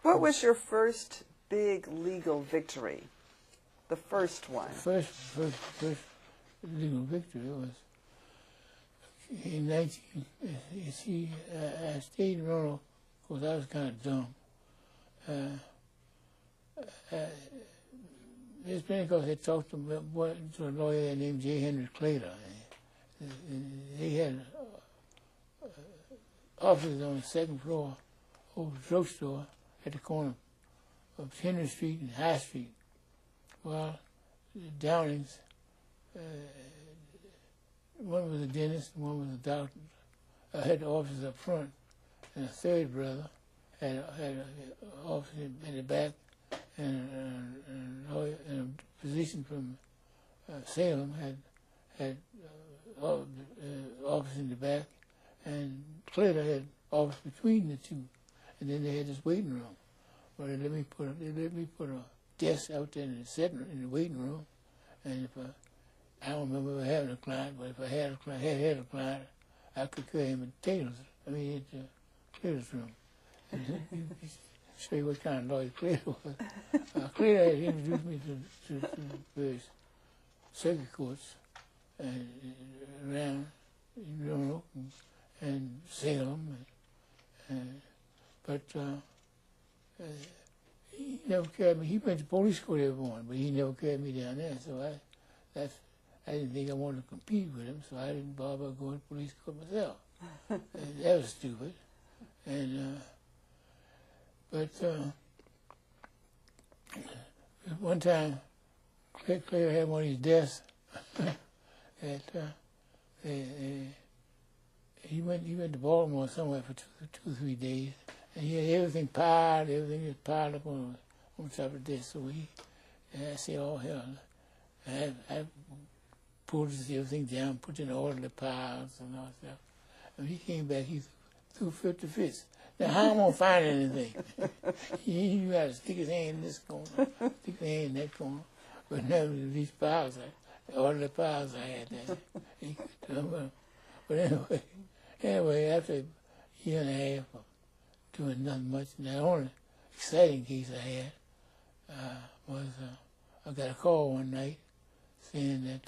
What was your first big legal victory? The first one. First legal victory was in 19. I stayed in Roanoke because I was kind of dumb. Miss Pentecost had talked to a lawyer named J. Henry Clater. They had offices on the second floor over the drugstore at the corner of Henry Street and High Street. Well, the Downings, one was a dentist, one was a doctor. I had the office up front, and a third brother had an office in the back, and a physician from Salem had office in the back, and Clater had office between the two, and then they had this waiting room. Well, they let me put a desk out there in the waiting room, and if I don't remember having a client, but if I had a client, I could carry him at Taylor's. Clater's room. And show you what kind of lawyer Clater was. Clater had introduced me to various circuit courts around Roanoke and Salem, but he never carried me. He went to police court every morning, but he never carried me down there. So I didn't think I wanted to compete with him, so I didn't bother going to police court myself. That was stupid. And but one time, Clater had one of these desks that he went to Baltimore somewhere for two or 3 days, and he had everything was piled up on top of the desk. So I said, oh hell, I pulled everything down, put it in orderly piles and all that stuff. And he came back, he threw 50 fists. Now, how am I going to find anything? He knew how to stick his hand in this corner, stick his hand in that corner. But now, these piles, orderly piles I had there, he could do them. But anyway, after a year and a half of doing nothing much, the only exciting case I had was I got a call one night saying that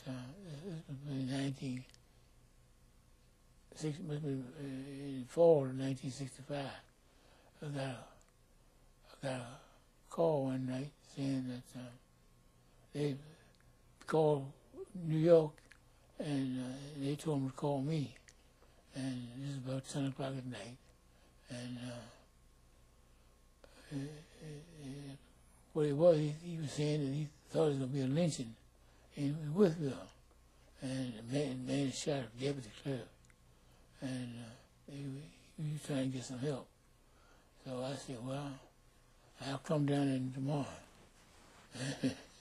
this was in in fall of 1965. I got a call one night saying that they called New York and they told them to call me. And this is about 10 o'clock at night. And what it was, he was saying that he thought it was going to be a lynching in Withville. And the man shot a deputy clerk. And he was trying to get some help. So I said, well, I'll come down there tomorrow.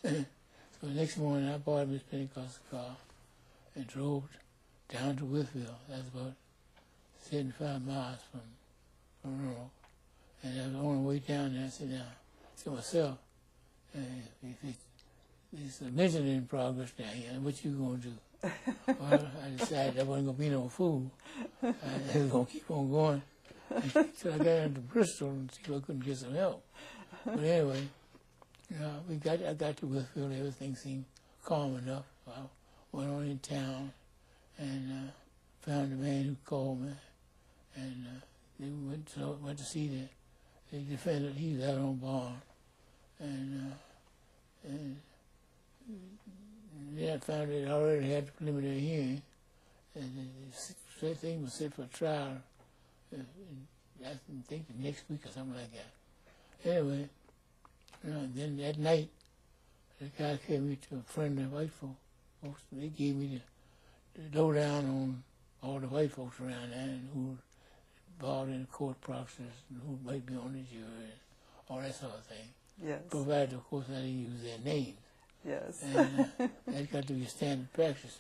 So the next morning I borrowed Miss Pentecost's car and drove down to Withville. That's about 75 miles from Roanoke. And I was on the way down there, I said, now, to myself, if it's a lynching in progress down here, what you going to do? Well, I decided I wasn't going to be no fool. I was going to keep on going until I got into Bristol and see if I couldn't get some help. But anyway, I got to Withfield. Everything seemed calm enough. I went on in town and found the man who called me. And they went to see the defendant. He was out on bond. And then I found that I already had the preliminary hearing, and the thing was set for trial, I think the next week or something like that. Anyway, then that night, the guy carried me to a friend of the white folks. They gave me the lowdown on all the white folks around there and who involved in the court process and who might be on the jury and all that sort of thing. Yes. Provided, of course, I didn't use their names. Yes. And that got to be a standard practice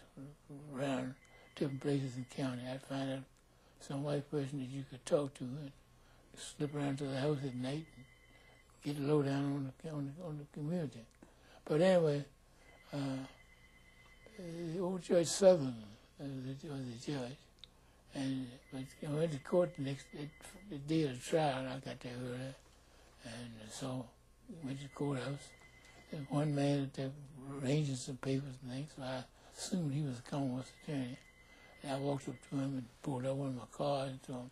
around different places in the county. I'd find out some white person that you could talk to and slip around to the house at night and get the lowdown on the community. But anyway, the old Judge Southern was the judge. And I went to court the day of the trial. I got there early. And so went to the courthouse. There's one man that arranging some papers and things, so I assumed he was a Commonwealth attorney. And I walked up to him and pulled out one of my cards and told him,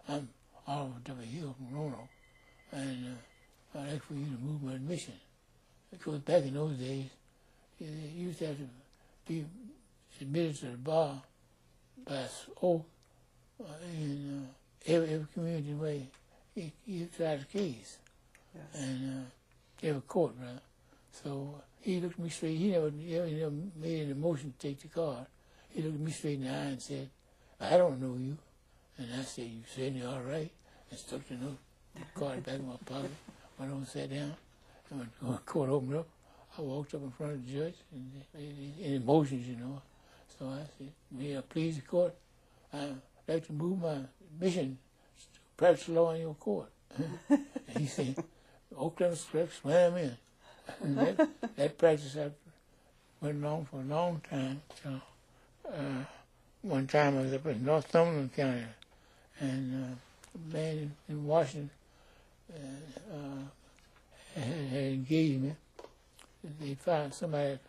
I'm Oliver W. Hill from Roanoke, and I'd like for you to move my admission. Because back in those days, you used to have to be admitted to the bar by oath in every community way you tried the case. Yes. And every court, right? So he looked at me straight. He never made any motion to take the card. He looked at me straight in the eye and said, I don't know you. And I said, you certainly all right. And stuck the note, the card back in my pocket, went on and sat down. And when the court opened up, I walked up in front of the judge and in emotions, you know. So I said, may I please the court? I'd like to move my admission to practice law in your court. And he said, Oakland Script swam in. And that practice went on for a long time. So, one time I was up in Northumberland County, and a man in Washington had engaged me. They filed somebody,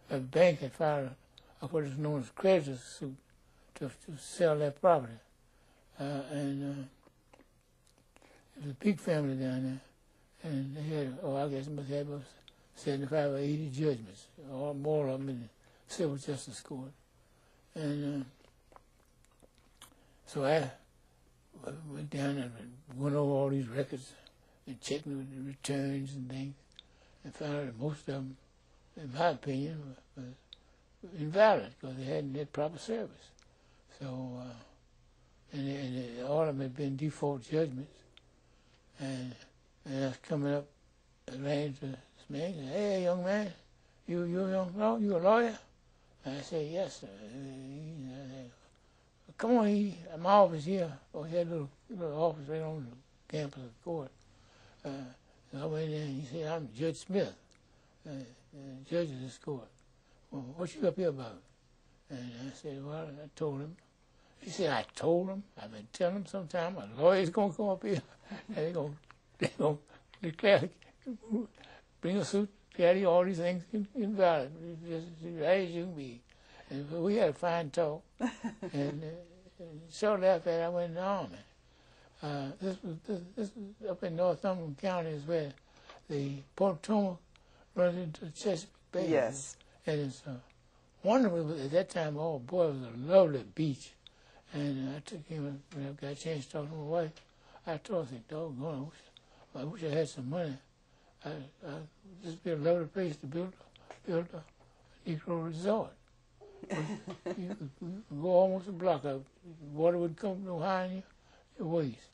a bank had filed what is known as creditor's suit to sell their property. And it was a big family down there, and they had, I guess it must have about 75 or 80 judgments, or more of them in the civil justice court. And so I went down and went over all these records and checked the returns and things, and found out that most of them, in my opinion, was invalid because they hadn't had proper service. So, and all of them had been default judgments. And I was coming up, I ran to this man, and said, hey, young man, you a lawyer? And I said, yes, sir. Come on, my office here. Oh, he had a little office right on the campus of the court. So I went in and he said, I'm Judge Smith, judge of this court. Well, what you up here about? And I said, well, I told him. He said, I told him. I've been telling him sometime a lawyer's going to come up here and they're going to declare, bring a suit, carry all these things invalid, just right as you can be. And we had a fine talk. And shortly after that, I went in the Army. This was up in Northumberland County is where the Potomac runs into Chesapeake Bay. Yes. And it's wonderful. At that time, oh boy, it was a lovely beach. And I took him, when I got a chance to talk to my wife, I told her, I said, doggone, I wish I had some money. This would be a lovely place to build a Negro resort. You could go almost a block up. Water would come no higher than your waist.